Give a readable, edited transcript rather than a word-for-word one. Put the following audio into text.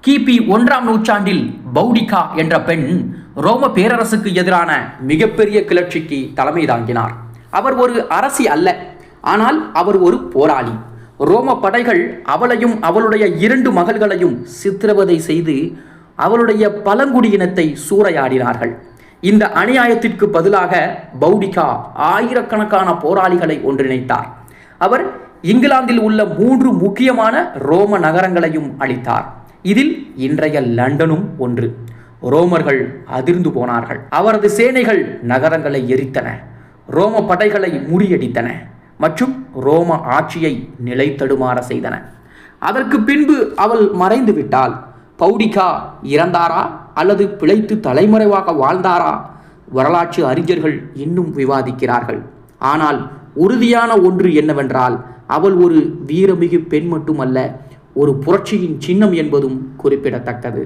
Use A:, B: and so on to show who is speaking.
A: கிபி 1ஆம் நூற்றாண்டில் பௌடிகா என்ற பெண் ரோம பேரரசுக்கு எதிரான மிகப்பெரிய கிளர்ச்சிக்கு தலைமை தாங்கினார். அவர் ஒரு அரசி அல்ல, ஆனால் அவர் ஒரு போராளி. ரோம படைகள் அவளையும் அவளுடைய 2 மகள்களையும் சித்திரவதை செய்து அவளுடைய பழங்குடியினத்தை சூறையாடினார்கள். இந்த அநியாயத்திற்கு பதிலாக பௌடிகா ஆயிரக்கணக்கான போராளிகளை ஒன்றிணைத்தார். அவர் இங்கிலாந்தில் உள்ள 3 முக்கியமான ரோம நகரங்களையும் அழித்தார். இதில் இன்றைய லண்டனும் ஒன்று. ரோமர்கள் அதிர்ந்து போனார்கள். அவரது சேனைகள் நகரங்களை எரித்தன, ரோம படைகளை முறியடித்தன மற்றும் ரோம ஆட்சியை நிலைத்தடுமாற செய்தன. அதற்கு பின்பு அவள் மறைந்து விட்டாள். பௌடிகா இறந்தாரா அல்லது பிழைத்து தலைமறைவாக வாழ்ந்தாரா? வரலாற்று அறிஞர்கள் இன்னும் விவாதிக்கிறார்கள். ஆனால் உறுதியான ஒன்று என்னவென்றால், அவள் ஒரு வீரமிகு பெண் மட்டுமல்ல, ஒரு புரட்சியின் சின்னம் என்பதும் குறிப்பிடத்தக்கது.